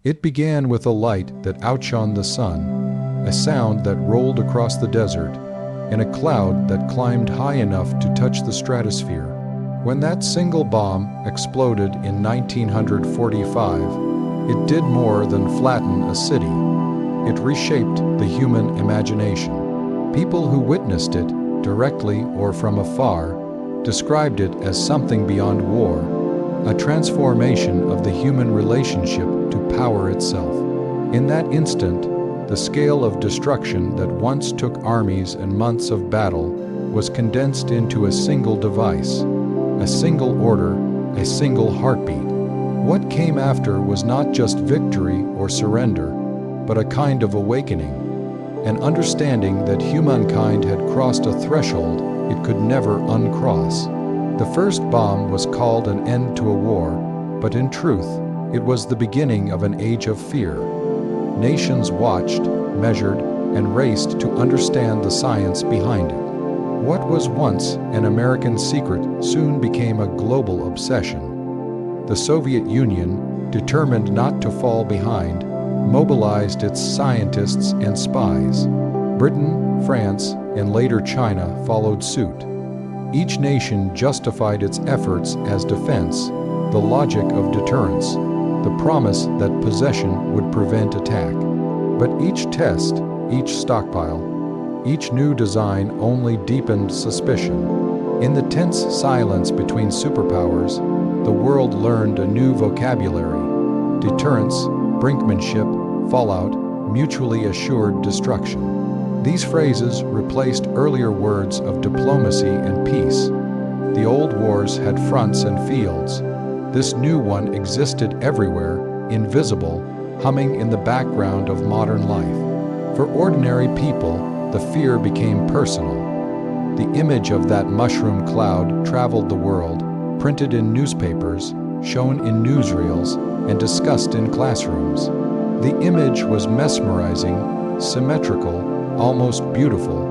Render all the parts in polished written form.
It began with a light that outshone the sun, a sound that rolled across the desert, and a cloud that climbed high enough to touch the stratosphere. When that single bomb exploded in 1945, it did more than flatten a city. It reshaped the human imagination. People who witnessed it, directly or from afar, described it as something beyond war, a transformation of the human relationship to power itself. In that instant, the scale of destruction that once took armies and months of battle was condensed into a single device, a single order, a single heartbeat. What came after was not just victory or surrender, but a kind of awakening, an understanding that humankind had crossed a threshold it could never uncross. The first bomb was called an end to a war, but in truth, it was the beginning of an age of fear. Nations watched, measured, and raced to understand the science behind it. What was once an American secret soon became a global obsession. The Soviet Union, determined not to fall behind, mobilized its scientists and spies. Britain, France, and later China followed suit. Each nation justified its efforts as defense, the logic of deterrence, the promise that possession would prevent attack. But each test, each stockpile, each new design only deepened suspicion. In the tense silence between superpowers, the world learned a new vocabulary: deterrence, brinkmanship, fallout, mutually assured destruction. These phrases replaced earlier words of diplomacy and peace. The old wars had fronts and fields. This new one existed everywhere, invisible, humming in the background of modern life. For ordinary people, the fear became personal. The image of that mushroom cloud traveled the world, printed in newspapers, shown in newsreels, and discussed in classrooms. The image was mesmerizing, symmetrical, almost beautiful,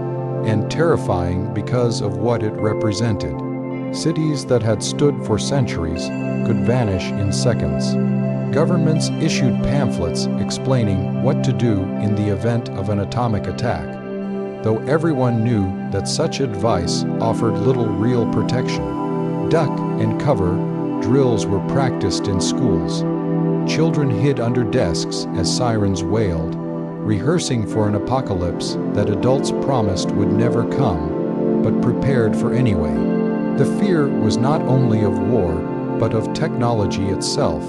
and terrifying because of what it represented. Cities that had stood for centuries could vanish in seconds. Governments issued pamphlets explaining what to do in the event of an atomic attack, though everyone knew that such advice offered little real protection. Duck and cover drills were practiced in schools. Children hid under desks as sirens wailed, rehearsing for an apocalypse that adults promised would never come, but prepared for anyway. The fear was not only of war, but of technology itself,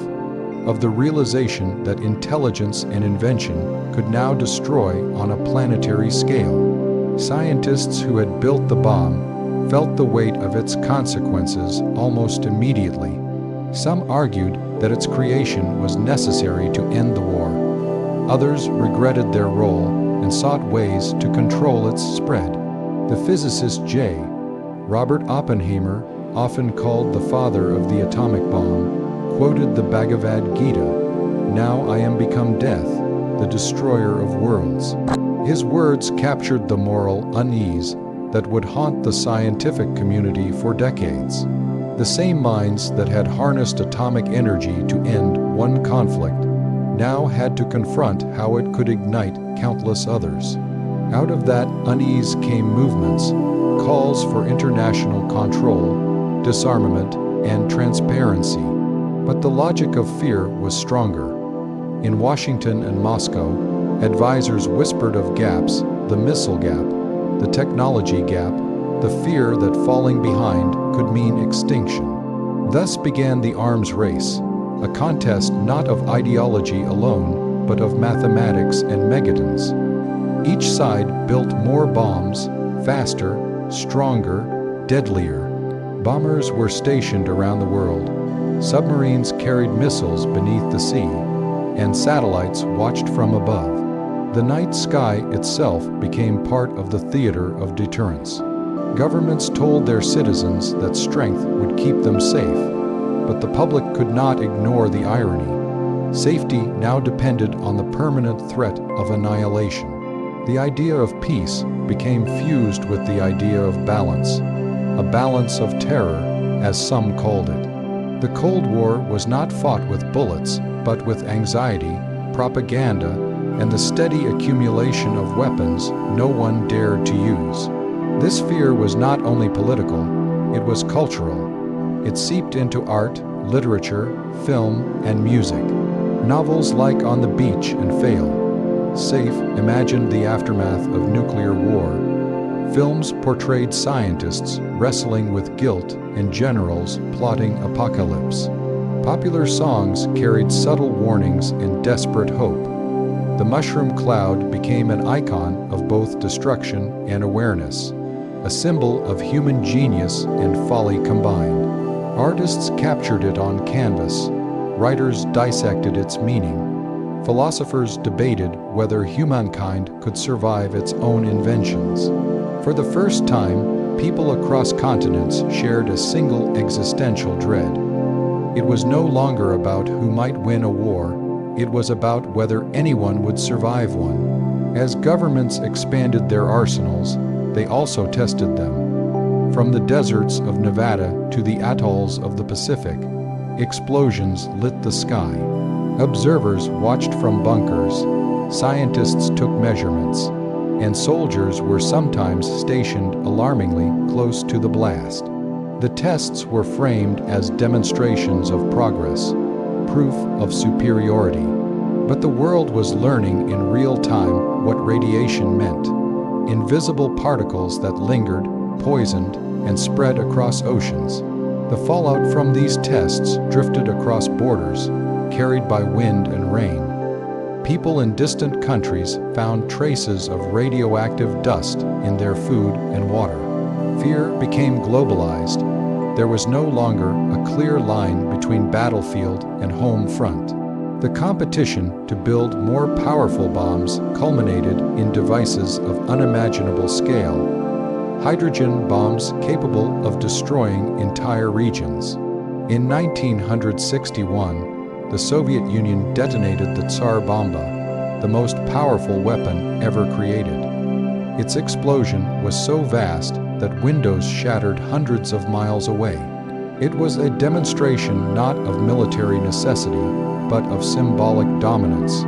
of the realization that intelligence and invention could now destroy on a planetary scale. Scientists who had built the bomb felt the weight of its consequences almost immediately. Some argued that its creation was necessary to end the war. Others regretted their role and sought ways to control its spread. The physicist Robert Oppenheimer, often called the father of the atomic bomb, quoted the Bhagavad Gita, "Now I am become death, the destroyer of worlds." His words captured the moral unease that would haunt the scientific community for decades. The same minds that had harnessed atomic energy to end one conflict now had to confront how it could ignite countless others. Out of that unease came movements, calls for international control, disarmament, and transparency. But the logic of fear was stronger. In Washington and Moscow, advisors whispered of gaps: the missile gap, the technology gap, the fear that falling behind could mean extinction. Thus began the arms race, a contest not of ideology alone, but of mathematics and megatons. Each side built more bombs, faster, stronger, deadlier. Bombers were stationed around the world. Submarines carried missiles beneath the sea, and satellites watched from above. The night sky itself became part of the theater of deterrence. Governments told their citizens that strength would keep them safe, but the public could not ignore the irony. Safety now depended on the permanent threat of annihilation. The idea of peace became fused with the idea of balance, a balance of terror, as some called it. The Cold War was not fought with bullets, but with anxiety, propaganda, and the steady accumulation of weapons no one dared to use. This fear was not only political, it was cultural. It seeped into art, literature, film, and music. Novels like On the Beach and Fail, Safe imagined the aftermath of nuclear war. Films portrayed scientists wrestling with guilt and generals plotting apocalypse. Popular songs carried subtle warnings and desperate hope. The mushroom cloud became an icon of both destruction and awareness, a symbol of human genius and folly combined. Artists captured it on canvas. Writers dissected its meaning. Philosophers debated whether humankind could survive its own inventions. For the first time, people across continents shared a single existential dread. It was no longer about who might win a war, it was about whether anyone would survive one. As governments expanded their arsenals, they also tested them. From the deserts of Nevada to the atolls of the Pacific, explosions lit the sky. Observers watched from bunkers, scientists took measurements, and soldiers were sometimes stationed alarmingly close to the blast. The tests were framed as demonstrations of progress, proof of superiority. But the world was learning in real time what radiation meant. Invisible particles that lingered, poisoned, and spread across oceans. The fallout from these tests drifted across borders, carried by wind and rain. People in distant countries found traces of radioactive dust in their food and water. Fear became globalized. There was no longer a clear line between battlefield and home front. The competition to build more powerful bombs culminated in devices of unimaginable scale. Hydrogen bombs capable of destroying entire regions. In 1961, the Soviet Union detonated the Tsar Bomba, the most powerful weapon ever created. Its explosion was so vast that windows shattered hundreds of miles away. It was a demonstration not of military necessity, but of symbolic dominance.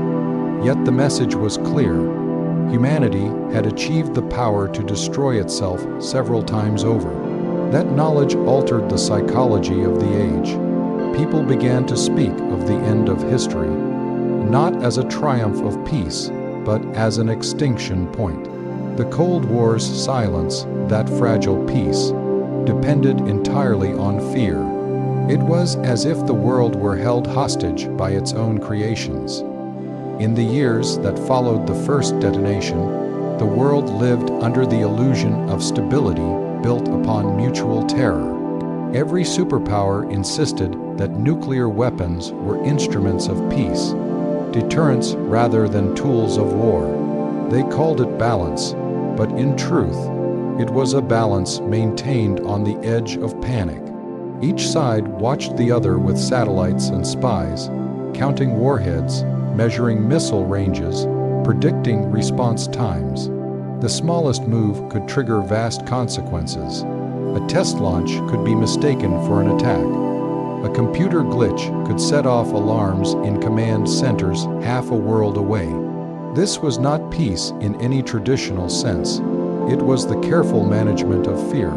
Yet the message was clear. Humanity had achieved the power to destroy itself several times over. That knowledge altered the psychology of the age. People began to speak of the end of history, not as a triumph of peace, but as an extinction point. The Cold War's silence, that fragile peace, depended entirely on fear. It was as if the world were held hostage by its own creations. In the years that followed the first detonation, the world lived under the illusion of stability built upon mutual terror. Every superpower insisted that nuclear weapons were instruments of peace, deterrence rather than tools of war. They called it balance, but in truth, it was a balance maintained on the edge of panic. Each side watched the other with satellites and spies, counting warheads, measuring missile ranges, predicting response times. The smallest move could trigger vast consequences. A test launch could be mistaken for an attack. A computer glitch could set off alarms in command centers half a world away. This was not peace in any traditional sense. It was the careful management of fear.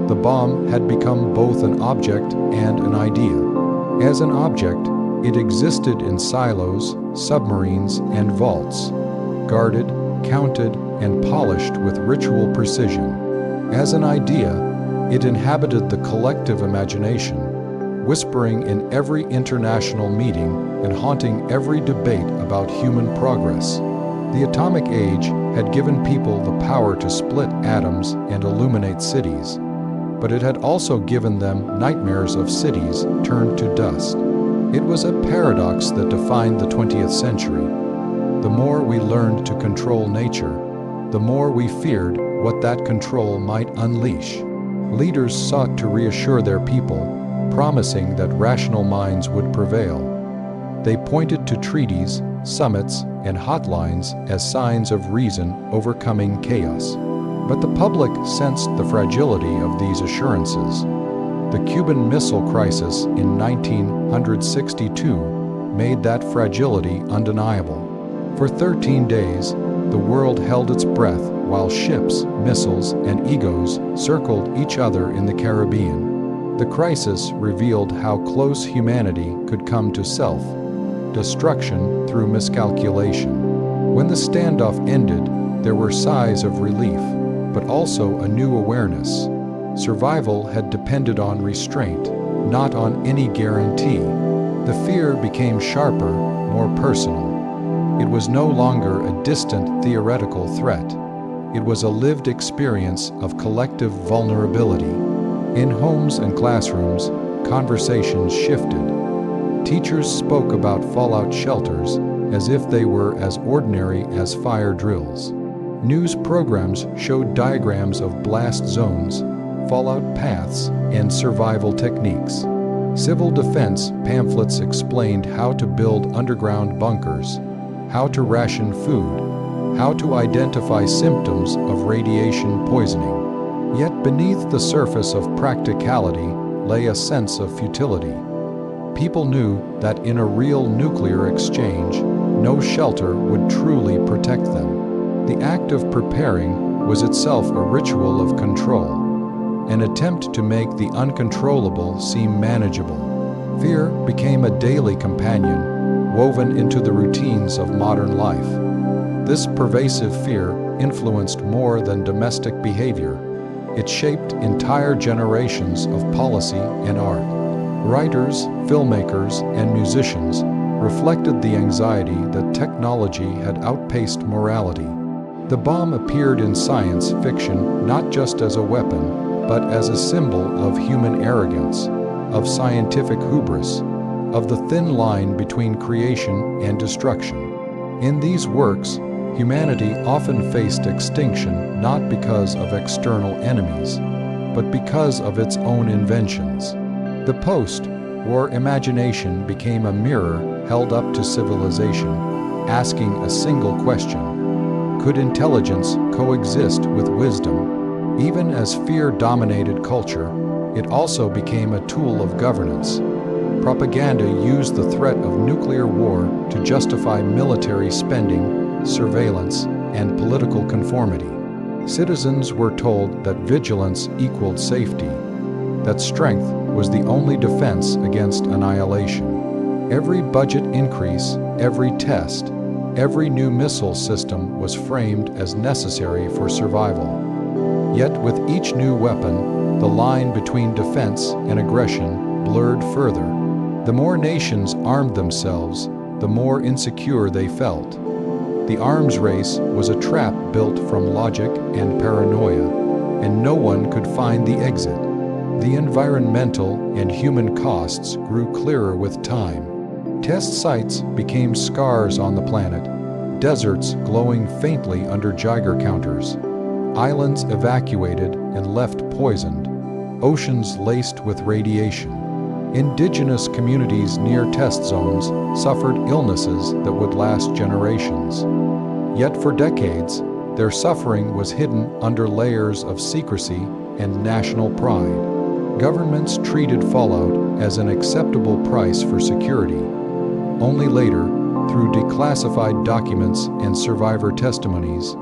The bomb had become both an object and an idea. As an object, it existed in silos, submarines, and vaults, guarded, counted, and polished with ritual precision. As an idea, it inhabited the collective imagination, whispering in every international meeting and haunting every debate about human progress. The atomic age had given people the power to split atoms and illuminate cities, but it had also given them nightmares of cities turned to dust. It was a paradox that defined the 20th century. The more we learned to control nature, the more we feared what that control might unleash. Leaders sought to reassure their people, promising that rational minds would prevail. They pointed to treaties, summits, and hotlines as signs of reason overcoming chaos. But the public sensed the fragility of these assurances. The Cuban Missile Crisis in 1962 made that fragility undeniable. For 13 days, the world held its breath while ships, missiles, and egos circled each other in the Caribbean. The crisis revealed how close humanity could come to self-destruction through miscalculation. When the standoff ended, there were sighs of relief, but also a new awareness. Survival had depended on restraint, not on any guarantee. The fear became sharper, more personal. It was no longer a distant theoretical threat. It was a lived experience of collective vulnerability. In homes and classrooms, conversations shifted. Teachers spoke about fallout shelters as if they were as ordinary as fire drills. News programs showed diagrams of blast zones, fallout paths, and survival techniques. Civil defense pamphlets explained how to build underground bunkers, how to ration food, how to identify symptoms of radiation poisoning. Yet beneath the surface of practicality lay a sense of futility. People knew that in a real nuclear exchange, no shelter would truly protect them. The act of preparing was itself a ritual of control, an attempt to make the uncontrollable seem manageable. Fear became a daily companion, woven into the routines of modern life. This pervasive fear influenced more than domestic behavior. It shaped entire generations of policy and art. Writers, filmmakers, and musicians reflected the anxiety that technology had outpaced morality. The bomb appeared in science fiction not just as a weapon, but as a symbol of human arrogance, of scientific hubris, of the thin line between creation and destruction. In these works, humanity often faced extinction not because of external enemies, but because of its own inventions. The post-war imagination became a mirror held up to civilization, asking a single question: could intelligence coexist with wisdom? Even as fear dominated culture, it also became a tool of governance. Propaganda used the threat of nuclear war to justify military spending, surveillance, and political conformity. Citizens were told that vigilance equaled safety, that strength was the only defense against annihilation. Every budget increase, every test, every new missile system was framed as necessary for survival. Yet with each new weapon, the line between defense and aggression blurred further. The more nations armed themselves, the more insecure they felt. The arms race was a trap built from logic and paranoia, and no one could find the exit. The environmental and human costs grew clearer with time. Test sites became scars on the planet, deserts glowing faintly under Geiger counters, islands evacuated and left poisoned, oceans laced with radiation. Indigenous communities near test zones suffered illnesses that would last generations. Yet for decades, their suffering was hidden under layers of secrecy and national pride. Governments treated fallout as an acceptable price for security. Only later, through declassified documents and survivor testimonies,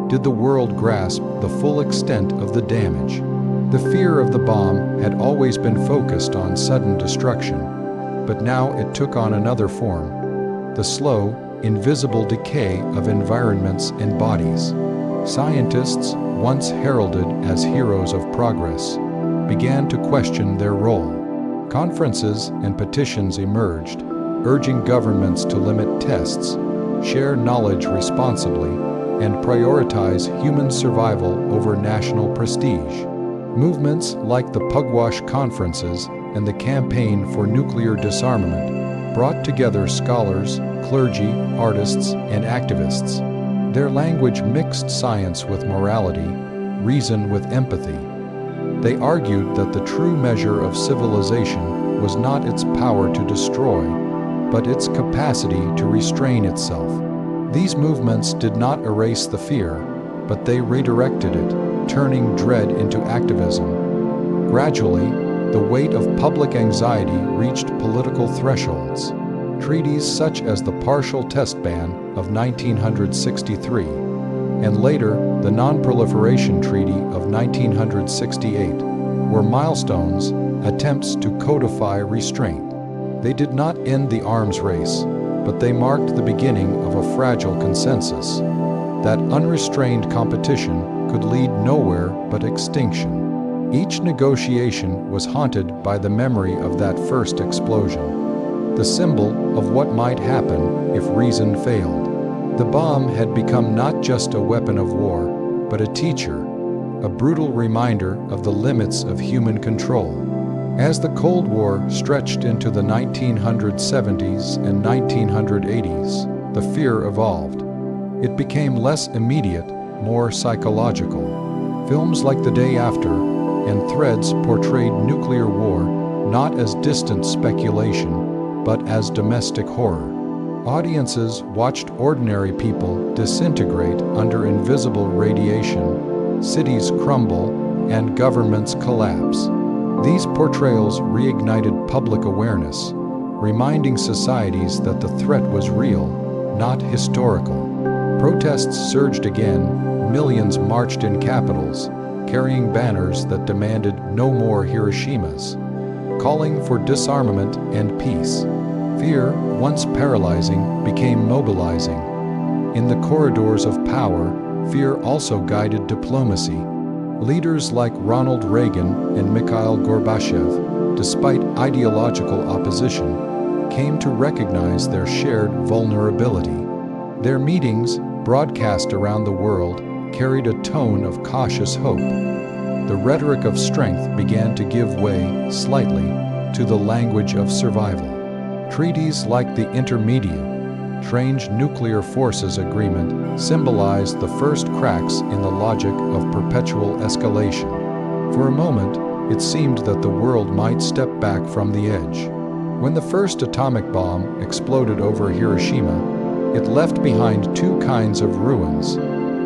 did the world grasp the full extent of the damage. The fear of the bomb had always been focused on sudden destruction, but now it took on another form: the slow, invisible decay of environments and bodies. Scientists, once heralded as heroes of progress, began to question their role. Conferences and petitions emerged, urging governments to limit tests, share knowledge responsibly, and prioritize human survival over national prestige. Movements like the Pugwash conferences and the Campaign for Nuclear Disarmament brought together scholars, clergy, artists, and activists. Their language mixed science with morality, reason with empathy. They argued that the true measure of civilization was not its power to destroy, but its capacity to restrain itself. These movements did not erase the fear, but they redirected it, turning dread into activism. Gradually, the weight of public anxiety reached political thresholds. Treaties such as the Partial Test Ban of 1963 and later the Non-Proliferation Treaty of 1968 were milestones, attempts to codify restraint. They did not end the arms race, but they marked the beginning of a fragile consensus that unrestrained competition could lead nowhere but extinction. Each negotiation was haunted by the memory of that first explosion, the symbol of what might happen if reason failed. The bomb had become not just a weapon of war, but a teacher, a brutal reminder of the limits of human control. As the Cold War stretched into the 1970s and 1980s, the fear evolved. It became less immediate, more psychological. Films like The Day After and Threads portrayed nuclear war not as distant speculation, but as domestic horror. Audiences watched ordinary people disintegrate under invisible radiation, cities crumble, and governments collapse. These portrayals reignited public awareness, reminding societies that the threat was real, not historical. Protests surged again, millions marched in capitals, carrying banners that demanded no more Hiroshimas, calling for disarmament and peace. Fear, once paralyzing, became mobilizing. In the corridors of power, fear also guided diplomacy. Leaders like Ronald Reagan and Mikhail Gorbachev, despite ideological opposition, came to recognize their shared vulnerability. Their meetings, broadcast around the world, carried a tone of cautious hope. The rhetoric of strength began to give way, slightly, to the language of survival. Treaties like the Intermediate-Range Nuclear Forces Agreement symbolized the first cracks in the logic of perpetual escalation. For a moment, it seemed that the world might step back from the edge. When the first atomic bomb exploded over Hiroshima, it left behind two kinds of ruins,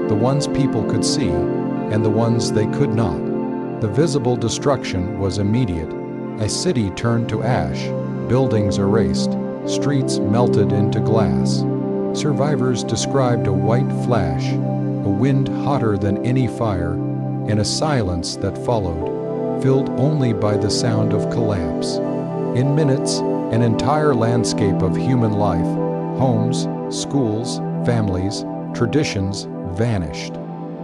the ones people could see and the ones they could not. The visible destruction was immediate. A city turned to ash, buildings erased, streets melted into glass. Survivors described a white flash, a wind hotter than any fire, and a silence that followed, filled only by the sound of collapse. In minutes, an entire landscape of human life, homes, schools, families, traditions, vanished.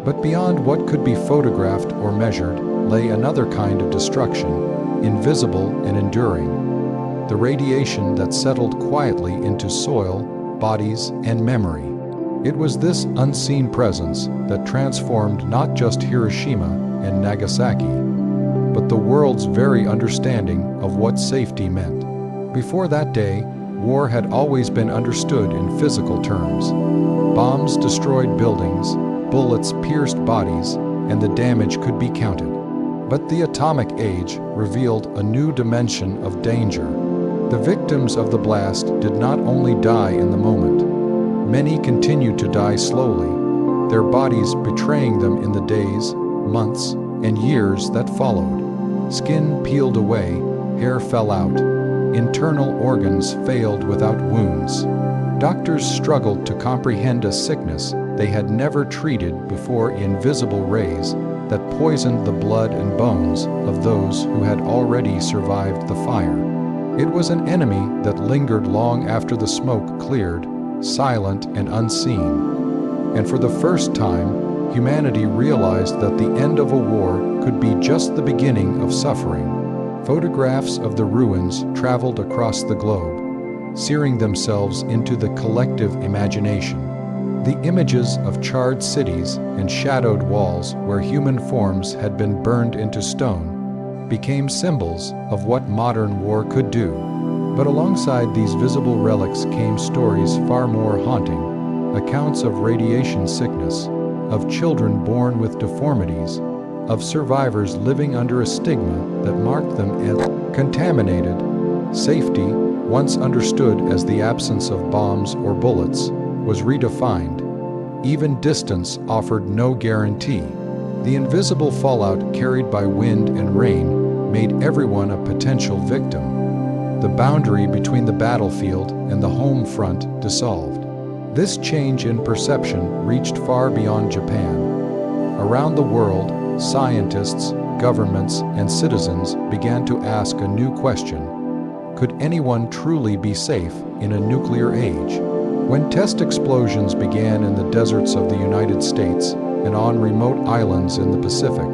But beyond what could be photographed or measured lay another kind of destruction, invisible and enduring. The radiation that settled quietly into soil, bodies, and memory. It was this unseen presence that transformed not just Hiroshima and Nagasaki, but the world's very understanding of what safety meant. Before that day, war had always been understood in physical terms. Bombs destroyed buildings, bullets pierced bodies, and the damage could be counted. But the atomic age revealed a new dimension of danger. The victims of the blast did not only die in the moment. Many continued to die slowly, their bodies betraying them in the days, months, and years that followed. Skin peeled away, hair fell out, internal organs failed without wounds. Doctors struggled to comprehend a sickness they had never treated before invisible rays that poisoned the blood and bones of those who had already survived the fire. It was an enemy that lingered long after the smoke cleared, silent and unseen. And for the first time, humanity realized that the end of a war could be just the beginning of suffering. Photographs of the ruins traveled across the globe, searing themselves into the collective imagination. The images of charred cities and shadowed walls where human forms had been burned into stone became symbols of what modern war could do. But alongside these visible relics came stories far more haunting, accounts of radiation sickness, of children born with deformities, of survivors living under a stigma that marked them as contaminated. Safety, once understood as the absence of bombs or bullets, was redefined. Even distance offered no guarantee. The invisible fallout carried by wind and rain made everyone a potential victim. the boundary between the battlefield and the home front dissolved. This change in perception reached far beyond Japan. Around the world, scientists, governments, and citizens began to ask a new question: could anyone truly be safe in a nuclear age? When test explosions began in the deserts of the United States and on remote islands in the Pacific,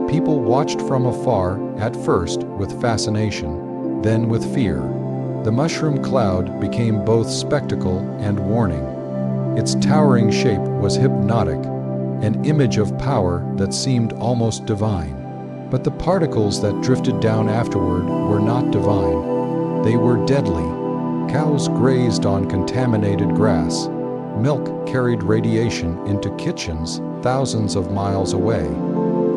people watched from afar, at first with fascination, then with fear. The mushroom cloud became both spectacle and warning. Its towering shape was hypnotic, an image of power that seemed almost divine. But the particles that drifted down afterward were not divine. They were deadly. Cows grazed on contaminated grass. Milk carried radiation into kitchens thousands of miles away,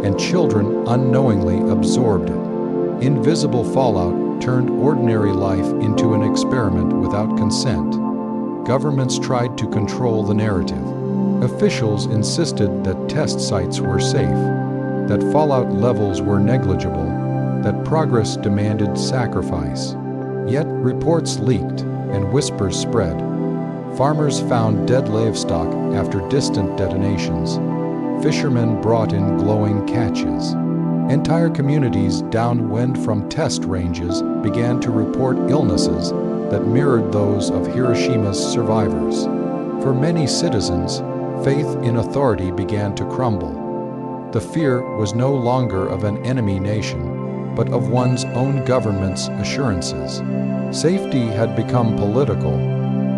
and children unknowingly absorbed it. Invisible Fallout turned ordinary life into an experiment without consent. Governments tried to control the narrative. Officials insisted that test sites were safe, that fallout levels were negligible, that progress demanded sacrifice. Yet reports leaked and whispers spread. Farmers found dead livestock after distant detonations. Fishermen brought in glowing catches. Entire communities downwind from test ranges began to report illnesses that mirrored those of Hiroshima's survivors. For many citizens, faith in authority began to crumble. The fear was no longer of an enemy nation, but of one's own government's assurances. Safety had become political,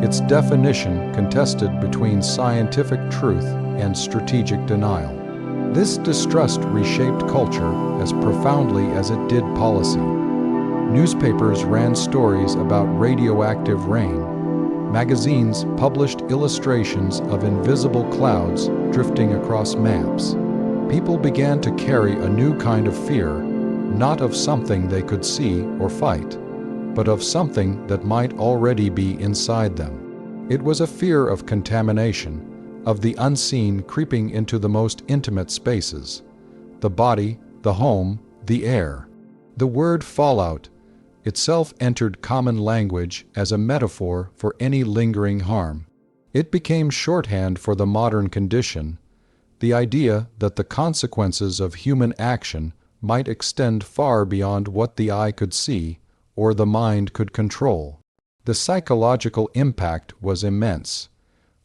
its definition contested between scientific truth and strategic denial. This distrust reshaped culture as profoundly as it did policy. Newspapers ran stories about radioactive rain. Magazines published illustrations of invisible clouds drifting across maps. People began to carry a new kind of fear, not of something they could see or fight, but of something that might already be inside them. It was a fear of contamination, of the unseen creeping into the most intimate spaces: the body, the home, the air. The word fallout itself entered common language as a metaphor for any lingering harm. It became shorthand for the modern condition, the idea that the consequences of human action might extend far beyond what the eye could see or the mind could control. The psychological impact was immense.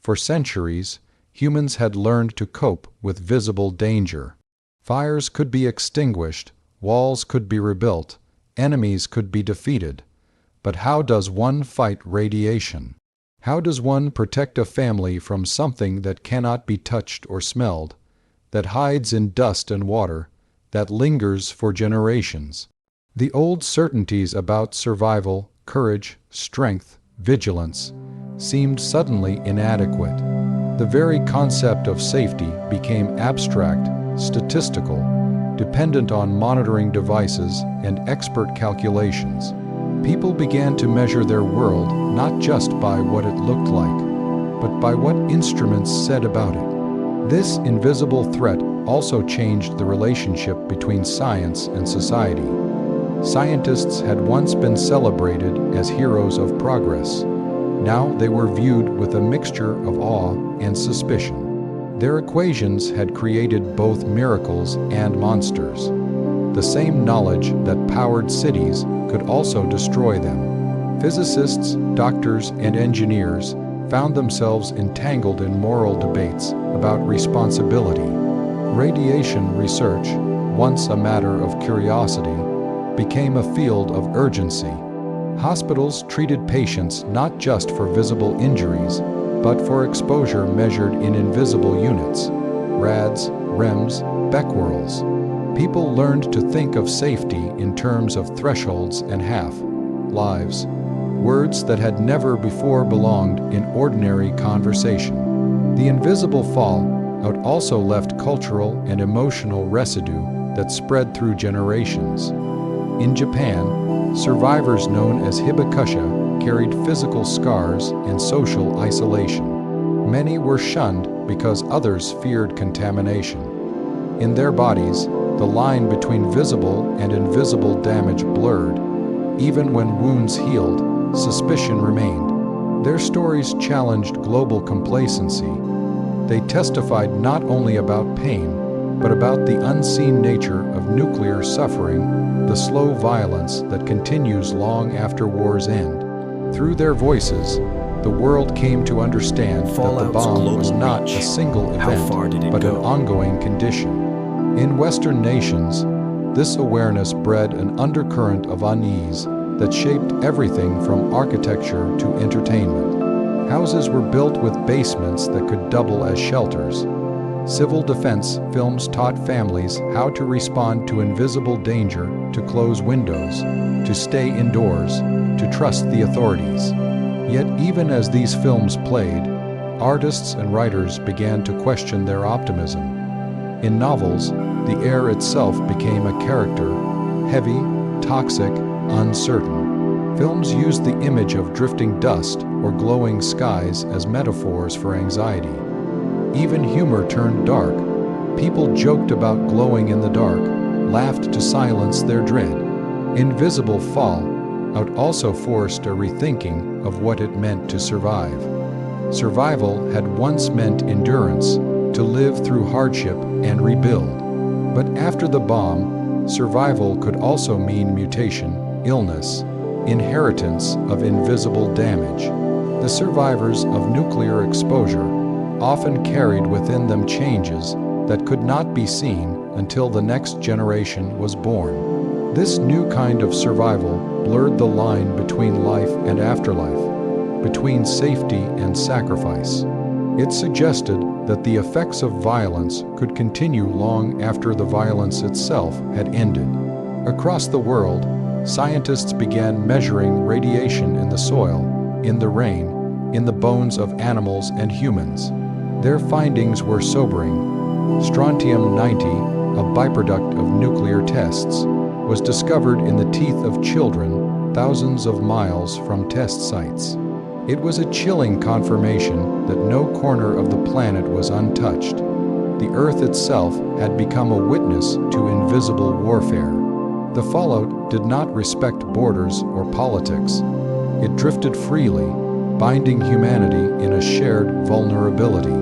For centuries, humans had learned to cope with visible danger. Fires could be extinguished, walls could be rebuilt, enemies could be defeated. But how does one fight radiation? How does one protect a family from something that cannot be touched or smelled, that hides in dust and water, that lingers for generations? The old certainties about survival, courage, strength, vigilance seemed suddenly inadequate. The very concept of safety became abstract, statistical, dependent on monitoring devices and expert calculations. People began to measure their world not just by what it looked like, but by what instruments said about it. This invisible threat also changed the relationship between science and society. Scientists had once been celebrated as heroes of progress. Now they were viewed with a mixture of awe and suspicion. Their equations had created both miracles and monsters. The same knowledge that powered cities could also destroy them. Physicists, doctors, and engineers found themselves entangled in moral debates about responsibility. Radiation research, once a matter of curiosity, became a field of urgency. Hospitals treated patients not just for visible injuries, but for exposure measured in invisible units: rads, rems, becquerels. People learned to think of safety in terms of thresholds and half-lives, words that had never before belonged in ordinary conversation. The invisible fallout also left cultural and emotional residue that spread through generations. In Japan, survivors known as hibakusha carried physical scars and social isolation. Many were shunned because others feared contamination. In their bodies, the line between visible and invisible damage blurred, Even when wounds healed, suspicion remained. Their stories challenged global complacency. They testified not only about pain, but about the unseen nature of nuclear suffering, the slow violence that continues long after wars end. Through their voices, the world came to understand that the bomb was not a single event, but an ongoing condition. In Western nations, this awareness bred an undercurrent of unease that shaped everything from architecture to entertainment. Houses were built with basements that could double as shelters. Civil defense films taught families how to respond to invisible danger, to close windows, to stay indoors, to trust the authorities. Yet even as these films played, artists and writers began to question their optimism. In novels, the air itself became a character, heavy, toxic, uncertain. Films used the image of drifting dust or glowing skies as metaphors for anxiety. Even humor turned dark. People joked about glowing in the dark, laughed to silence their dread. Invisible Fallout also forced a rethinking of what it meant to survive. Survival had once meant endurance, to live through hardship and rebuild. But after the bomb, survival could also mean mutation, illness, inheritance of invisible damage. The survivors of nuclear exposure often carried within them changes that could not be seen until the next generation was born. This new kind of survival blurred the line between life and afterlife, between safety and sacrifice. It suggested that the effects of violence could continue long after the violence itself had ended. Across the world, scientists began measuring radiation in the soil, in the rain, in the bones of animals and humans. Their findings were sobering. Strontium-90, a byproduct of nuclear tests, was discovered in the teeth of children thousands of miles from test sites. It was a chilling confirmation that no corner of the planet was untouched. The Earth itself had become a witness to invisible warfare. The fallout did not respect borders or politics. It drifted freely, binding humanity in a shared vulnerability.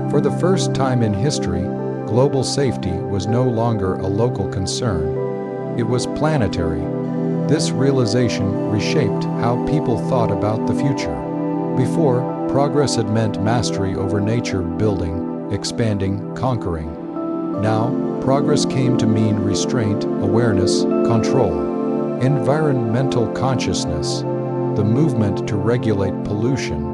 For the first time in history, global safety was no longer a local concern. It was planetary. This realization reshaped how people thought about the future. Before, progress had meant mastery over nature, building, expanding, conquering. Now, progress came to mean restraint, awareness, control. Environmental consciousness, the movement to regulate pollution,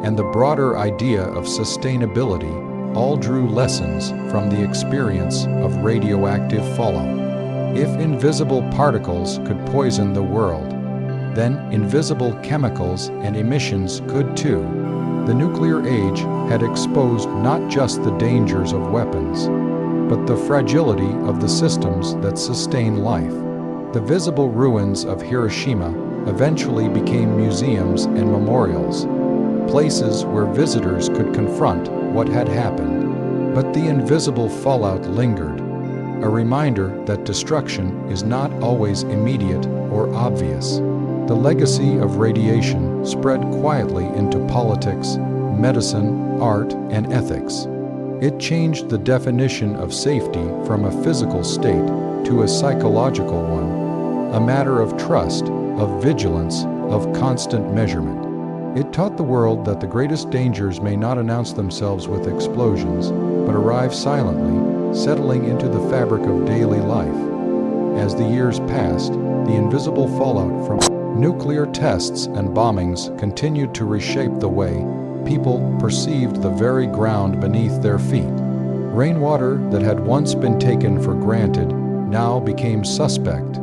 and the broader idea of sustainability all drew lessons from the experience of radioactive fallout. If invisible particles could poison the world, then invisible chemicals and emissions could too. The nuclear age had exposed not just the dangers of weapons, but the fragility of the systems that sustain life. The visible ruins of Hiroshima eventually became museums and memorials, places where visitors could confront what had happened. But the invisible fallout lingered, a reminder that destruction is not always immediate or obvious. The legacy of radiation spread quietly into politics, medicine, art, and ethics. It changed the definition of safety from a physical state to a psychological one, a matter of trust, of vigilance, of constant measurement. It taught the world that the greatest dangers may not announce themselves with explosions, but arrive silently, settling into the fabric of daily life. As the years passed, the invisible fallout from nuclear tests and bombings continued to reshape the way people perceived the very ground beneath their feet. Rainwater that had once been taken for granted now became suspect,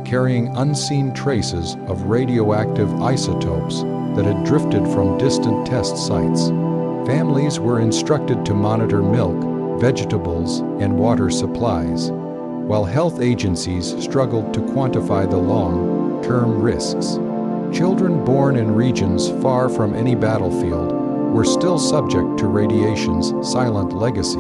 carrying unseen traces of radioactive isotopes that had drifted from distant test sites. Families were instructed to monitor milk, vegetables, and water supplies, while health agencies struggled to quantify the long-term risks. Children born in regions far from any battlefield were still subject to radiation's silent legacy,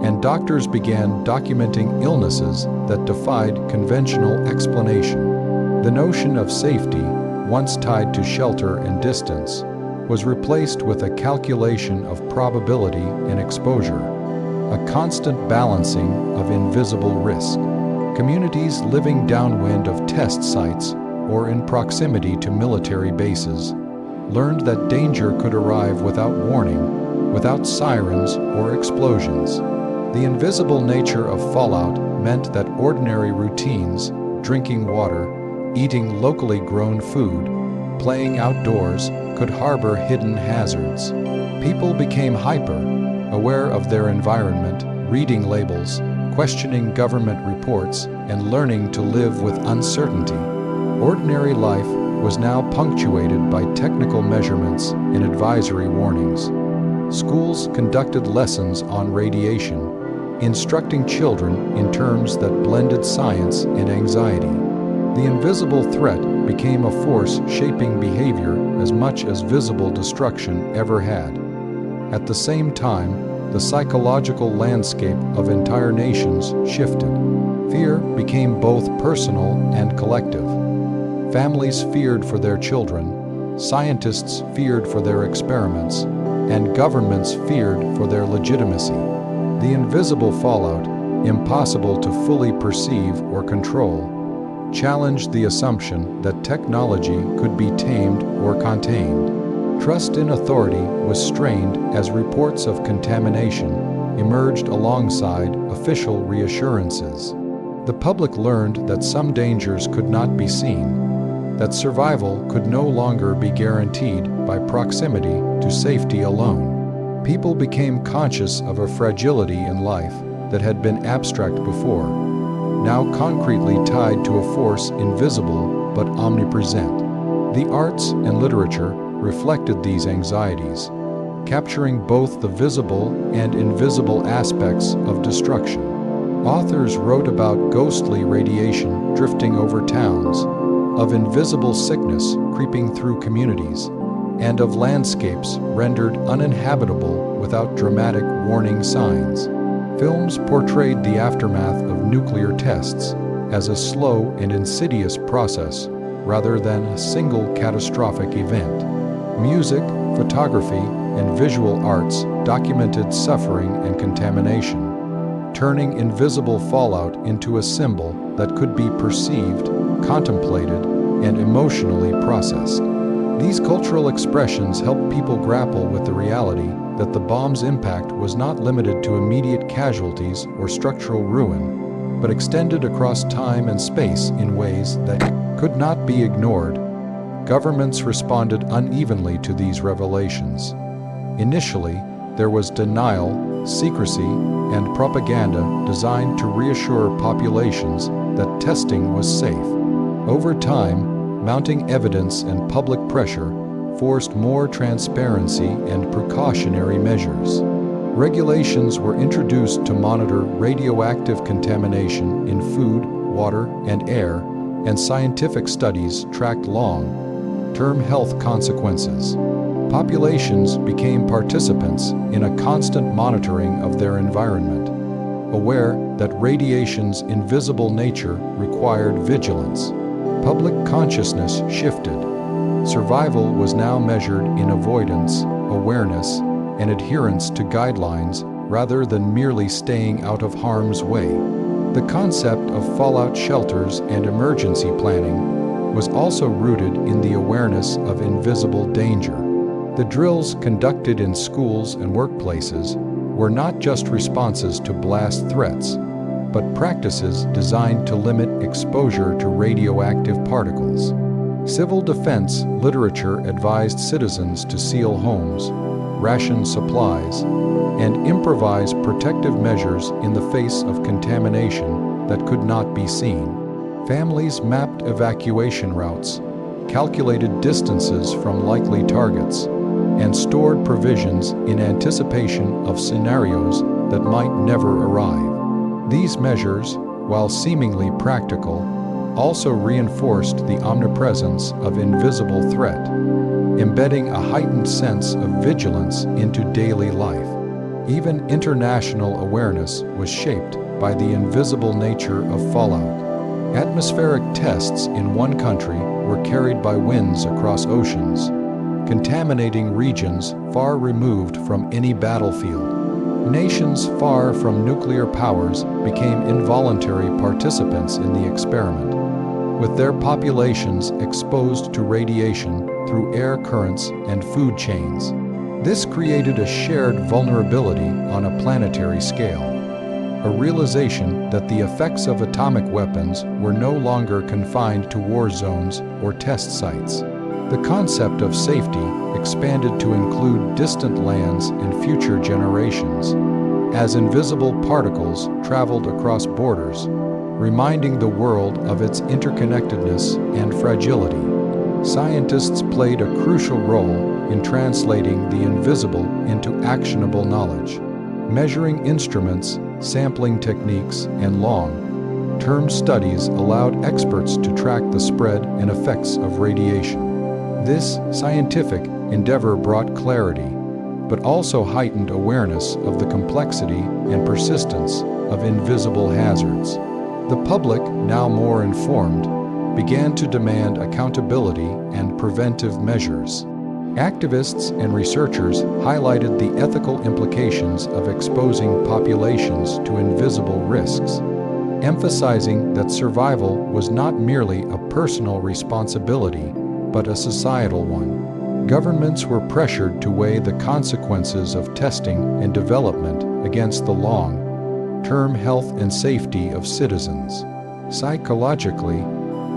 and doctors began documenting illnesses that defied conventional explanation. The notion of safety, once tied to shelter and distance, was replaced with a calculation of probability and exposure, a constant balancing of invisible risk. Communities living downwind of test sites or in proximity to military bases learned that danger could arrive without warning, without sirens or explosions. The invisible nature of fallout meant that ordinary routines, drinking water, eating locally grown food, playing outdoors, could harbor hidden hazards. People became hyper, aware of their environment, reading labels, questioning government reports, and learning to live with uncertainty. Ordinary life was now punctuated by technical measurements and advisory warnings. Schools conducted lessons on radiation, instructing children in terms that blended science and anxiety. The invisible threat became a force shaping behavior as much as visible destruction ever had. At the same time, the psychological landscape of entire nations shifted. Fear became both personal and collective. Families feared for their children, scientists feared for their experiments, and governments feared for their legitimacy. The invisible fallout, impossible to fully perceive or control, challenged the assumption that technology could be tamed or contained. Trust in authority was strained as reports of contamination emerged alongside official reassurances. The public learned that some dangers could not be seen, that survival could no longer be guaranteed by proximity to safety alone. People became conscious of a fragility in life that had been abstract before, now concretely tied to a force invisible but omnipresent. The arts and literature reflected these anxieties, capturing both the visible and invisible aspects of destruction. Authors wrote about ghostly radiation drifting over towns, of invisible sickness creeping through communities, and of landscapes rendered uninhabitable without dramatic warning signs. Films portrayed the aftermath of nuclear tests as a slow and insidious process rather than a single catastrophic event. Music, photography, and visual arts documented suffering and contamination, turning invisible fallout into a symbol that could be perceived, contemplated, and emotionally processed. These cultural expressions helped people grapple with the reality that the bomb's impact was not limited to immediate casualties or structural ruin, but extended across time and space in ways that could not be ignored. Governments responded unevenly to these revelations. Initially, there was denial, secrecy, and propaganda designed to reassure populations that testing was safe. Over time, mounting evidence and public pressure forced more transparency and precautionary measures. Regulations were introduced to monitor radioactive contamination in food, water, and air, and scientific studies tracked long-term health consequences. Populations became participants in a constant monitoring of their environment, aware that radiation's invisible nature required vigilance. Public consciousness shifted. Survival was now measured in avoidance, awareness, and adherence to guidelines rather than merely staying out of harm's way. The concept of fallout shelters and emergency planning was also rooted in the awareness of invisible danger. The drills conducted in schools and workplaces were not just responses to blast threats, but practices designed to limit exposure to radioactive particles. Civil defense literature advised citizens to seal homes, ration supplies, and improvise protective measures in the face of contamination that could not be seen. Families mapped evacuation routes, calculated distances from likely targets, and stored provisions in anticipation of scenarios that might never arrive. These measures, while seemingly practical, also reinforced the omnipresence of invisible threat, embedding a heightened sense of vigilance into daily life. Even international awareness was shaped by the invisible nature of fallout. Atmospheric tests in one country were carried by winds across oceans, contaminating regions far removed from any battlefield. Nations far from nuclear powers became involuntary participants in the experiment, with their populations exposed to radiation through air currents and food chains. This created a shared vulnerability on a planetary scale, a realization that the effects of atomic weapons were no longer confined to war zones or test sites. The concept of safety expanded to include distant lands and future generations, as invisible particles traveled across borders, reminding the world of its interconnectedness and fragility. Scientists played a crucial role in translating the invisible into actionable knowledge. Measuring instruments, sampling techniques, and long-term studies allowed experts to track the spread and effects of radiation. This scientific endeavor brought clarity, but also heightened awareness of the complexity and persistence of invisible hazards. The public, now more informed, began to demand accountability and preventive measures. Activists and researchers highlighted the ethical implications of exposing populations to invisible risks, emphasizing that survival was not merely a personal responsibility, but a societal one. Governments were pressured to weigh the consequences of testing and development against the long-term health and safety of citizens. Psychologically,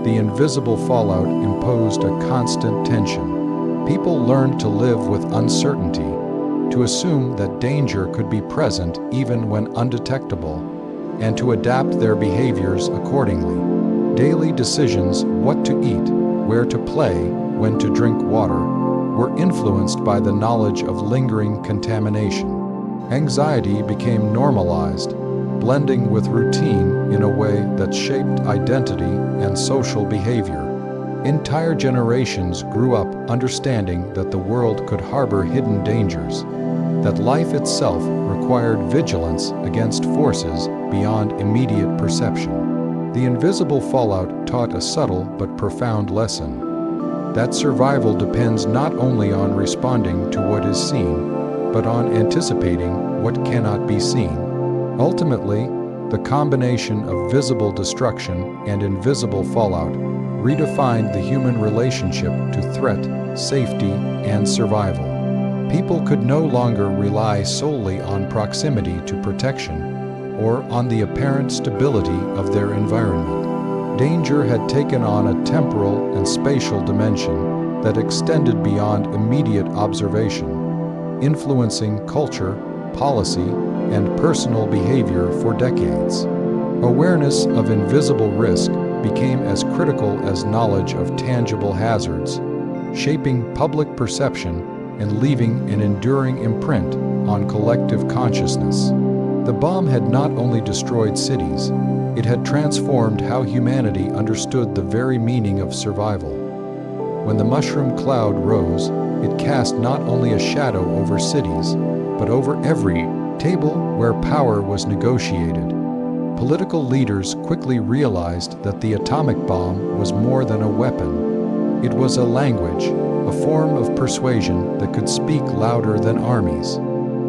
the invisible fallout imposed a constant tension. People learned to live with uncertainty, to assume that danger could be present even when undetectable, and to adapt their behaviors accordingly. Daily decisions, what to eat, where to play, when to drink water, were influenced by the knowledge of lingering contamination. Anxiety became normalized, blending with routine in a way that shaped identity and social behavior. Entire generations grew up understanding that the world could harbor hidden dangers, that life itself required vigilance against forces beyond immediate perception. The invisible fallout taught a subtle but profound lesson, that survival depends not only on responding to what is seen, but on anticipating what cannot be seen. Ultimately, the combination of visible destruction and invisible fallout redefined the human relationship to threat, safety, and survival. People could no longer rely solely on proximity to protection or on the apparent stability of their environment. Danger had taken on a temporal and spatial dimension that extended beyond immediate observation, influencing culture, policy, and personal behavior for decades. Awareness of invisible risk became as critical as knowledge of tangible hazards, shaping public perception and leaving an enduring imprint on collective consciousness. The bomb had not only destroyed cities, it had transformed how humanity understood the very meaning of survival. When the mushroom cloud rose, it cast not only a shadow over cities, but over every table where power was negotiated. Political leaders quickly realized that the atomic bomb was more than a weapon. It was a language, a form of persuasion that could speak louder than armies.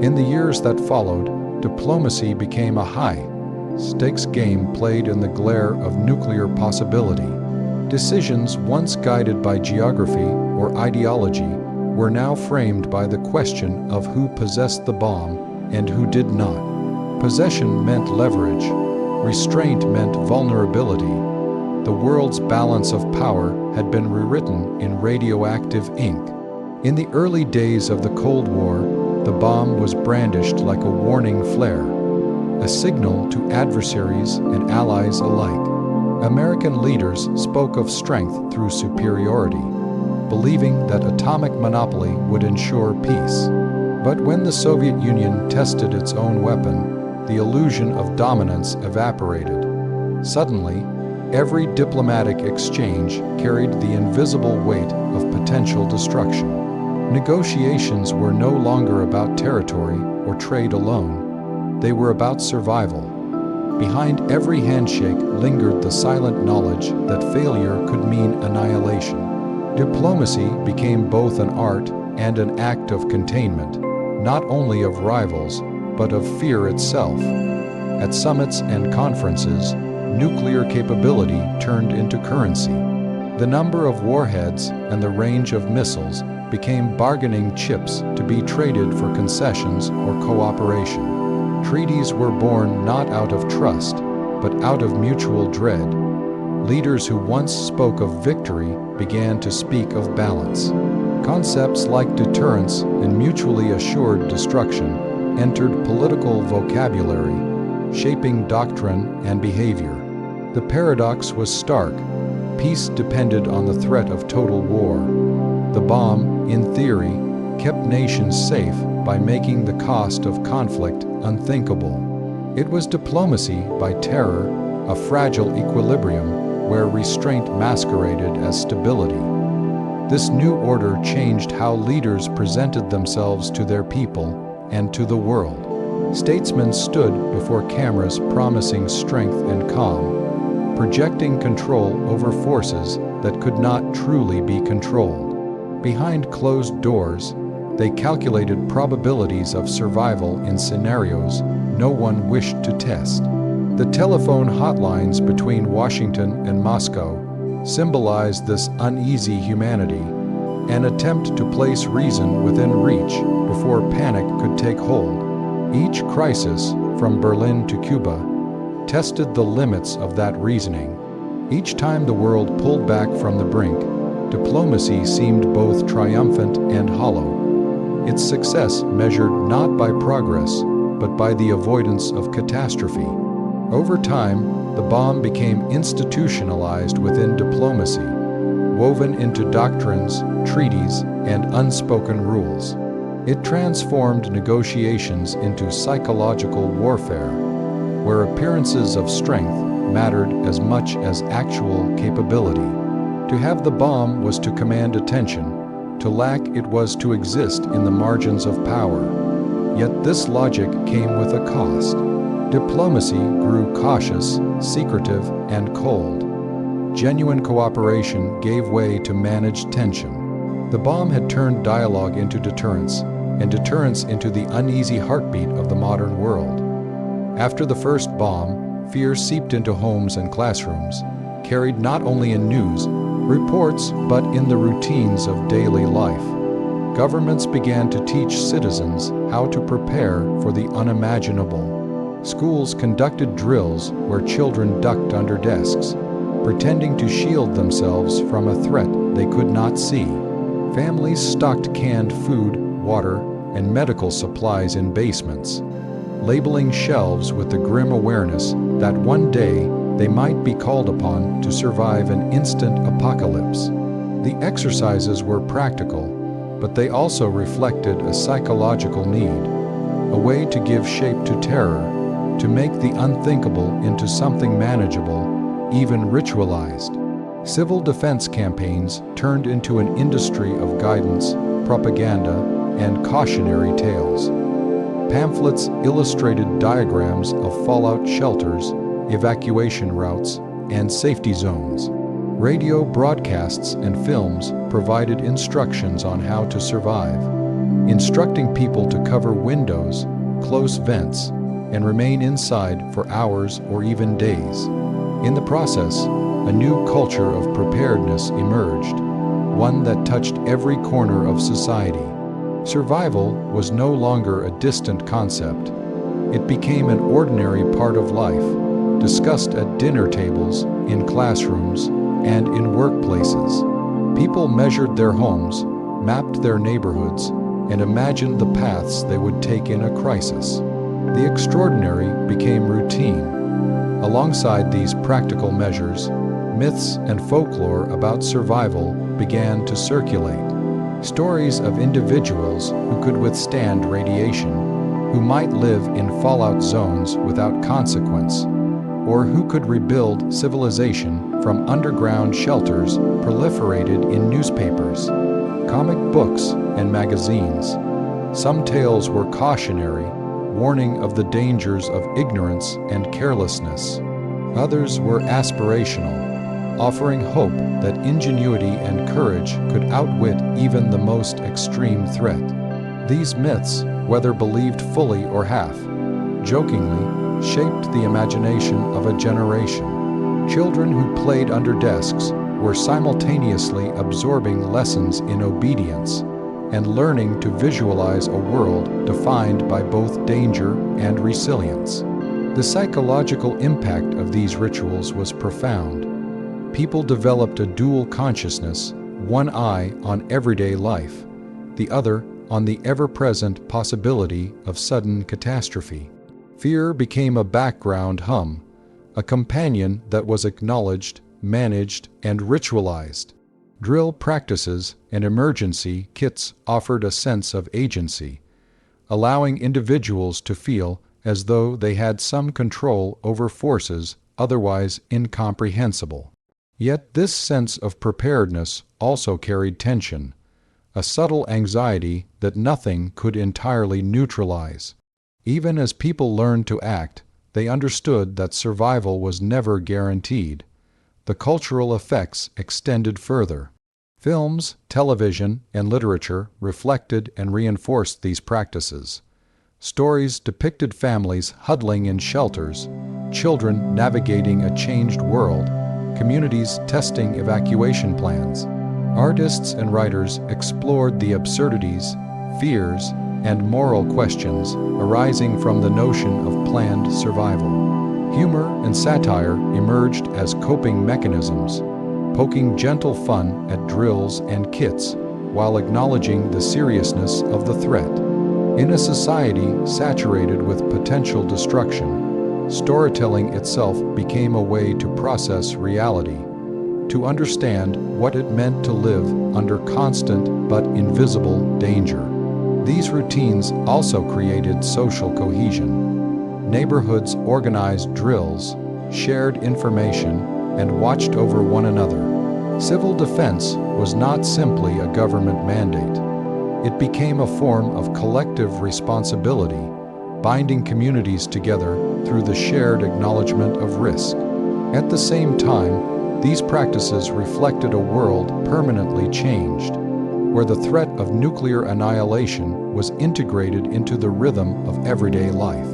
In the years that followed, diplomacy became a high-stakes game played in the glare of nuclear possibility. Decisions once guided by geography or ideology were now framed by the question of who possessed the bomb and who did not. Possession meant leverage. Restraint meant vulnerability. The world's balance of power had been rewritten in radioactive ink. In the early days of the Cold War, the bomb was brandished like a warning flare, a signal to adversaries and allies alike. American leaders spoke of strength through superiority, believing that atomic monopoly would ensure peace. But when the Soviet Union tested its own weapon, the illusion of dominance evaporated. Suddenly, every diplomatic exchange carried the invisible weight of potential destruction. Negotiations were no longer about territory or trade alone. They were about survival. Behind every handshake lingered the silent knowledge that failure could mean annihilation. Diplomacy became both an art and an act of containment, not only of rivals, but of fear itself. At summits and conferences, nuclear capability turned into currency. The number of warheads and the range of missiles became bargaining chips to be traded for concessions or cooperation. Treaties were born not out of trust, but out of mutual dread. Leaders who once spoke of victory began to speak of balance. Concepts like deterrence and mutually assured destruction entered political vocabulary, shaping doctrine and behavior. The paradox was stark. Peace depended on the threat of total war. The bomb, in theory, kept nations safe by making the cost of conflict unthinkable. It was diplomacy by terror, a fragile equilibrium where restraint masqueraded as stability. This new order changed how leaders presented themselves to their people and to the world. Statesmen stood before cameras promising strength and calm, projecting control over forces that could not truly be controlled. Behind closed doors, they calculated probabilities of survival in scenarios no one wished to test. The telephone hotlines between Washington and Moscow symbolized this uneasy humanity, an attempt to place reason within reach before panic could take hold. Each crisis, from Berlin to Cuba, tested the limits of that reasoning. Each time the world pulled back from the brink, diplomacy seemed both triumphant and hollow. Its success measured not by progress, but by the avoidance of catastrophe. Over time, the bomb became institutionalized within diplomacy, woven into doctrines, treaties, and unspoken rules. It transformed negotiations into psychological warfare, where appearances of strength mattered as much as actual capability. To have the bomb was to command attention, to lack it was to exist in the margins of power. Yet this logic came with a cost. Diplomacy grew cautious, secretive, and cold. Genuine cooperation gave way to managed tension. The bomb had turned dialogue into deterrence, and deterrence into the uneasy heartbeat of the modern world. After the first bomb, fear seeped into homes and classrooms, carried not only in news, reports, but in the routines of daily life. Governments began to teach citizens how to prepare for the unimaginable. Schools conducted drills where children ducked under desks, pretending to shield themselves from a threat they could not see. Families stocked canned food, water, and medical supplies in basements, labeling shelves with the grim awareness that one day they might be called upon to survive an instant apocalypse. The exercises were practical, but they also reflected a psychological need, a way to give shape to terror, to make the unthinkable into something manageable, even ritualized. Civil defense campaigns turned into an industry of guidance, propaganda, and cautionary tales. Pamphlets illustrated diagrams of fallout shelters, evacuation routes, and safety zones. Radio broadcasts and films provided instructions on how to survive, instructing people to cover windows, close vents, and remain inside for hours or even days. In the process, a new culture of preparedness emerged, one that touched every corner of society. Survival was no longer a distant concept. It became an ordinary part of life, discussed at dinner tables, in classrooms, and in workplaces. People measured their homes, mapped their neighborhoods, and imagined the paths they would take in a crisis. The extraordinary became routine. Alongside these practical measures, myths and folklore about survival began to circulate. Stories of individuals who could withstand radiation, who might live in fallout zones without consequence, or who could rebuild civilization from underground shelters proliferated in newspapers, comic books, and magazines. Some tales were cautionary, warning of the dangers of ignorance and carelessness. Others were aspirational, offering hope that ingenuity and courage could outwit even the most extreme threat. These myths, whether believed fully or half, jokingly shaped the imagination of a generation. Children who played under desks were simultaneously absorbing lessons in obedience and learning to visualize a world defined by both danger and resilience. The psychological impact of these rituals was profound. People developed a dual consciousness, one eye on everyday life, the other on the ever-present possibility of sudden catastrophe. Fear became a background hum, a companion that was acknowledged, managed, and ritualized. Drill practices and emergency kits offered a sense of agency, allowing individuals to feel as though they had some control over forces otherwise incomprehensible. Yet this sense of preparedness also carried tension, a subtle anxiety that nothing could entirely neutralize. Even as people learned to act, they understood that survival was never guaranteed. The cultural effects extended further. Films, television, and literature reflected and reinforced these practices. Stories depicted families huddling in shelters, children navigating a changed world, communities testing evacuation plans. Artists and writers explored the absurdities, fears, and moral questions arising from the notion of planned survival. Humor and satire emerged as coping mechanisms, poking gentle fun at drills and kits while acknowledging the seriousness of the threat. In a society saturated with potential destruction, storytelling itself became a way to process reality, to understand what it meant to live under constant but invisible danger. These routines also created social cohesion. Neighborhoods organized drills, shared information, and watched over one another. Civil defense was not simply a government mandate. It became a form of collective responsibility, binding communities together through the shared acknowledgement of risk. At the same time, these practices reflected a world permanently changed, where the threat of nuclear annihilation was integrated into the rhythm of everyday life.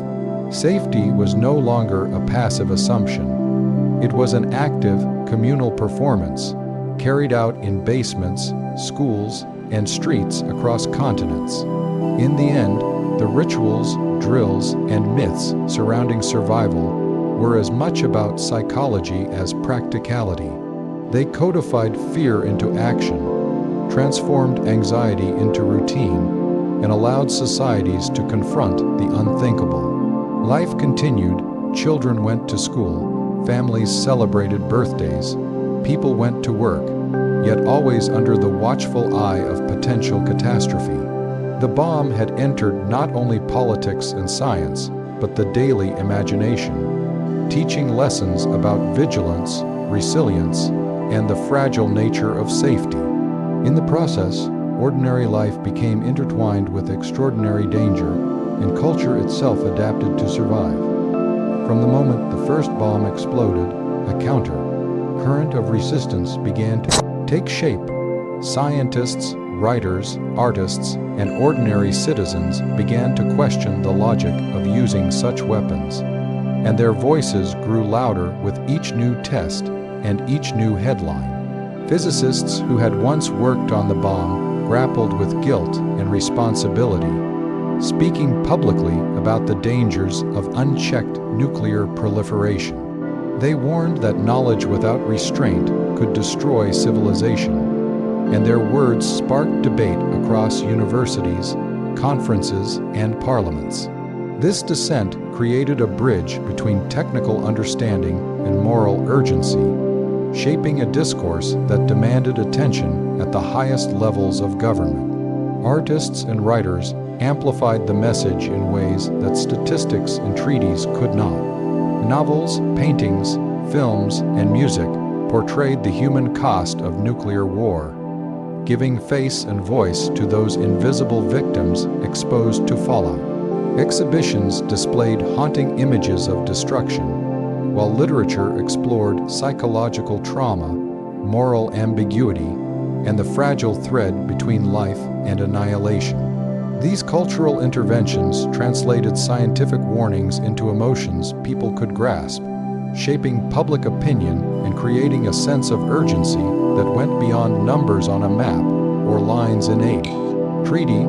Safety was no longer a passive assumption. It was an active, communal performance, carried out in basements, schools, and streets across continents. In the end, the rituals, drills, and myths surrounding survival were as much about psychology as practicality. They codified fear into action, transformed anxiety into routine, and allowed societies to confront the unthinkable. Life continued, children went to school, families celebrated birthdays, people went to work, yet always under the watchful eye of potential catastrophe. The bomb had entered not only politics and science, but the daily imagination, teaching lessons about vigilance, resilience, and the fragile nature of safety. In the process, ordinary life became intertwined with extraordinary danger, and culture itself adapted to survive. From the moment the first bomb exploded, a current of resistance began to take shape. Scientists, writers, artists, and ordinary citizens began to question the logic of using such weapons, and their voices grew louder with each new test and each new headline. Physicists who had once worked on the bomb grappled with guilt and responsibility, speaking publicly about the dangers of unchecked nuclear proliferation. They warned that knowledge without restraint could destroy civilization, and their words sparked debate across universities, conferences, and parliaments. This dissent created a bridge between technical understanding and moral urgency, shaping a discourse that demanded attention at the highest levels of government. Artists and writers amplified the message in ways that statistics and treaties could not. Novels, paintings, films, and music portrayed the human cost of nuclear war, giving face and voice to those invisible victims exposed to fallout. Exhibitions displayed haunting images of destruction, while literature explored psychological trauma, moral ambiguity, and the fragile thread between life and annihilation. These cultural interventions translated scientific warnings into emotions people could grasp, shaping public opinion and creating a sense of urgency that went beyond numbers on a map or lines in ink. Treaty,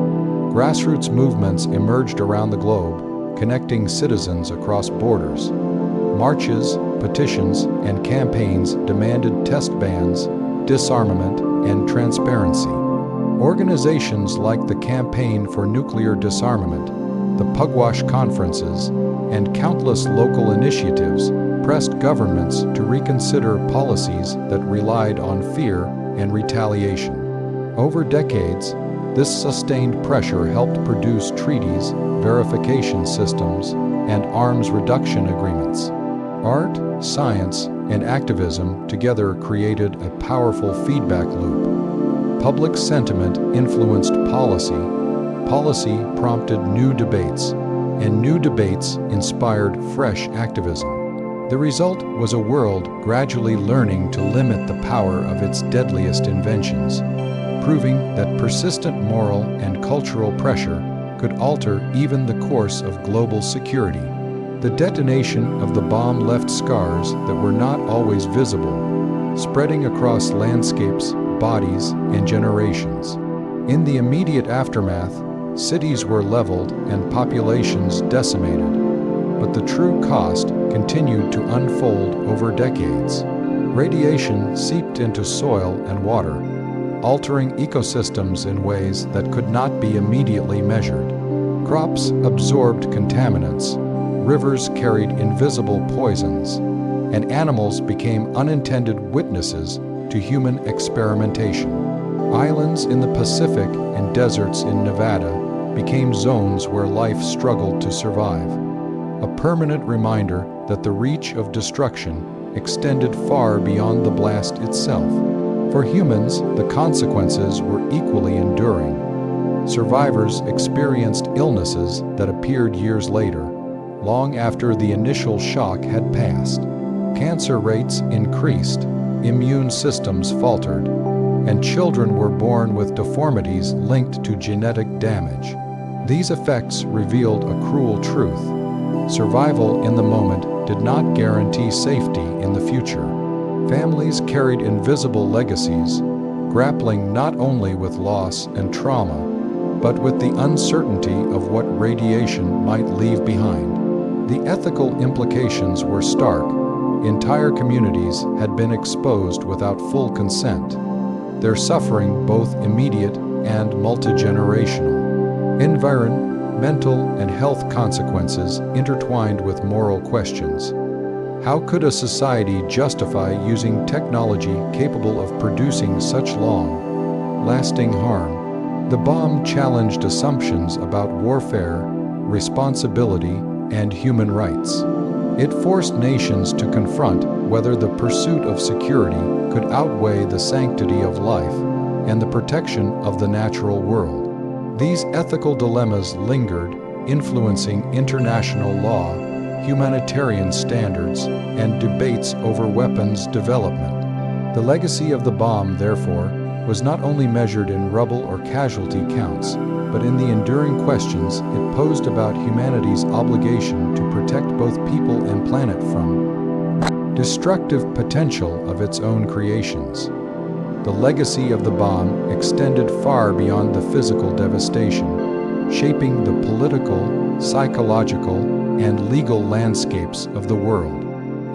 grassroots movements emerged around the globe, connecting citizens across borders. Marches, petitions, and campaigns demanded test bans, disarmament, and transparency. Organizations like the Campaign for Nuclear Disarmament, the Pugwash Conferences, and countless local initiatives pressed governments to reconsider policies that relied on fear and retaliation. Over decades, this sustained pressure helped produce treaties, verification systems, and arms reduction agreements. Art, science, and activism together created a powerful feedback loop. Public sentiment influenced policy, policy prompted new debates, and new debates inspired fresh activism. The result was a world gradually learning to limit the power of its deadliest inventions, proving that persistent moral and cultural pressure could alter even the course of global security. The detonation of the bomb left scars that were not always visible, spreading across landscapes, bodies, and generations. In the immediate aftermath, cities were leveled and populations decimated, but the true cost continued to unfold over decades. Radiation seeped into soil and water, altering ecosystems in ways that could not be immediately measured. Crops absorbed contaminants, rivers carried invisible poisons, and animals became unintended witnesses to human experimentation. Islands in the Pacific and deserts in Nevada became zones where life struggled to survive, a permanent reminder that the reach of destruction extended far beyond the blast itself. For humans, the consequences were equally enduring. Survivors experienced illnesses that appeared years later, long after the initial shock had passed. Cancer rates increased, immune systems faltered, and children were born with deformities linked to genetic damage. These effects revealed a cruel truth. Survival in the moment did not guarantee safety in the future. Families carried invisible legacies, grappling not only with loss and trauma, but with the uncertainty of what radiation might leave behind. The ethical implications were stark. Entire communities had been exposed without full consent, their suffering both immediate and multi-generational. Environmental and health consequences intertwined with moral questions. How could a society justify using technology capable of producing such long, lasting harm? The bomb challenged assumptions about warfare, responsibility, and human rights. It forced nations to confront whether the pursuit of security could outweigh the sanctity of life and the protection of the natural world. These ethical dilemmas lingered, influencing international law, humanitarian standards, and debates over weapons development. The legacy of the bomb, therefore, was not only measured in rubble or casualty counts, but in the enduring questions it posed about humanity's obligation to protect both people and planet from destructive potential of its own creations. The legacy of the bomb extended far beyond the physical devastation, shaping the political, psychological, and legal landscapes of the world.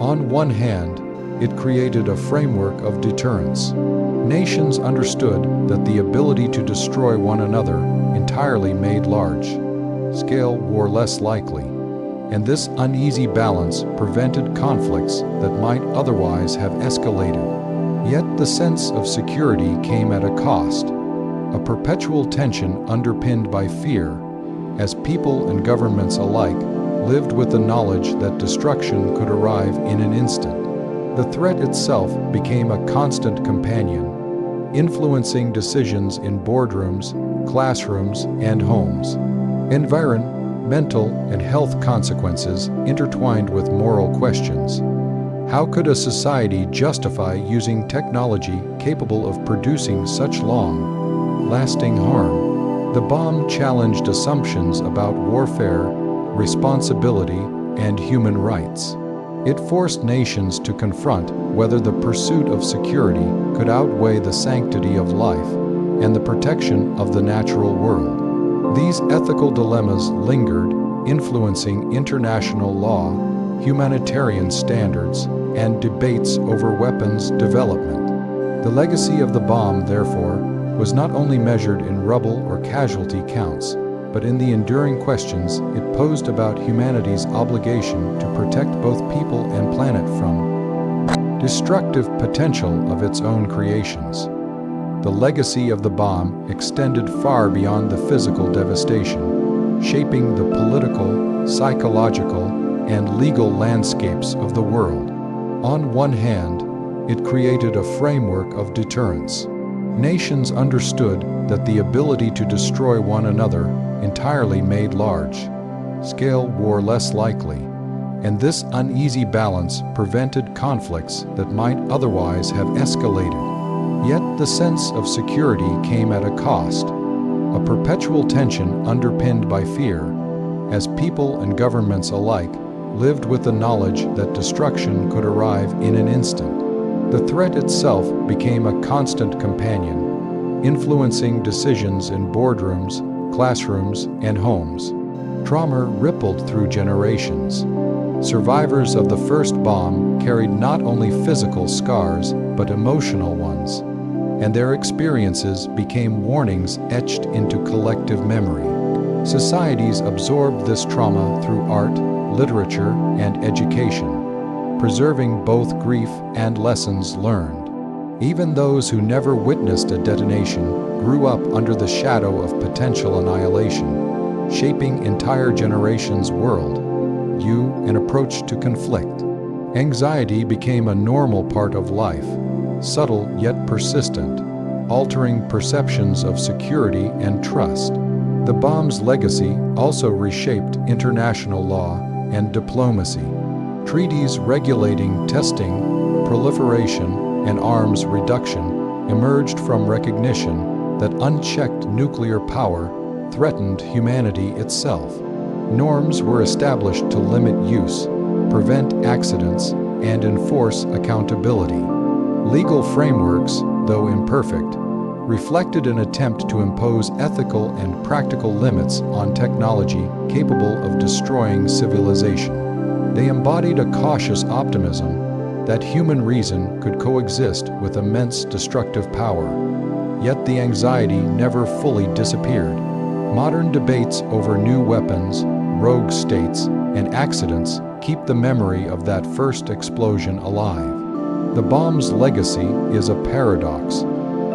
On one hand, it created a framework of deterrence. Nations understood that the ability to destroy one another entirely made large-scale war less likely, and this uneasy balance prevented conflicts that might otherwise have escalated. Yet the sense of security came at a cost, a perpetual tension underpinned by fear, as people and governments alike lived with the knowledge that destruction could arrive in an instant. The threat itself became a constant companion, influencing decisions in boardrooms, classrooms, and homes. mental, and health consequences intertwined with moral questions. How could a society justify using technology capable of producing such long-lasting harm? The bomb challenged assumptions about warfare, responsibility, and human rights. It forced nations to confront whether the pursuit of security could outweigh the sanctity of life and the protection of the natural world. These ethical dilemmas lingered, influencing international law, humanitarian standards, and debates over weapons development. The legacy of the bomb, therefore, was not only measured in rubble or casualty counts, but in the enduring questions it posed about humanity's obligation to protect both people and planet from destructive potential of its own creations. The legacy of the bomb extended far beyond the physical devastation, shaping the political, psychological, and legal landscapes of the world. On one hand, it created a framework of deterrence. Nations understood that the ability to destroy one another entirely made large-scale war less likely, and this uneasy balance prevented conflicts that might otherwise have escalated. Yet the sense of security came at a cost, a perpetual tension underpinned by fear, as people and governments alike lived with the knowledge that destruction could arrive in an instant. The threat itself became a constant companion, influencing decisions in boardrooms, classrooms, and homes. Trauma rippled through generations. Survivors of the first bomb carried not only physical scars, but emotional ones, and their experiences became warnings etched into collective memory. Societies absorbed this trauma through art, literature, and education, preserving both grief and lessons learned. Even those who never witnessed a detonation grew up under the shadow of potential annihilation, shaping entire generations' world view and approach to conflict. Anxiety became a normal part of life, subtle yet persistent, altering perceptions of security and trust. The bomb's legacy also reshaped international law and diplomacy. Treaties regulating testing, proliferation, and arms reduction emerged from recognition that unchecked nuclear power threatened humanity itself. Norms were established to limit use, prevent accidents, and enforce accountability. Legal frameworks, though imperfect, reflected an attempt to impose ethical and practical limits on technology capable of destroying civilization. They embodied a cautious optimism that human reason could coexist with immense destructive power. Yet the anxiety never fully disappeared. Modern debates over new weapons, rogue states, and accidents keep the memory of that first explosion alive. The bomb's legacy is a paradox.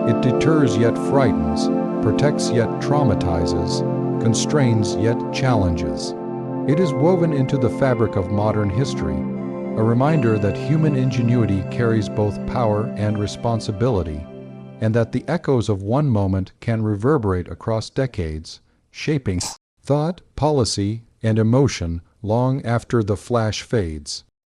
It deters yet frightens, protects yet traumatizes, constrains yet challenges. It is woven into the fabric of modern history, a reminder that human ingenuity carries both power and responsibility, and that the echoes of one moment can reverberate across decades, shaping thought, policy, and emotion long after the flash fades.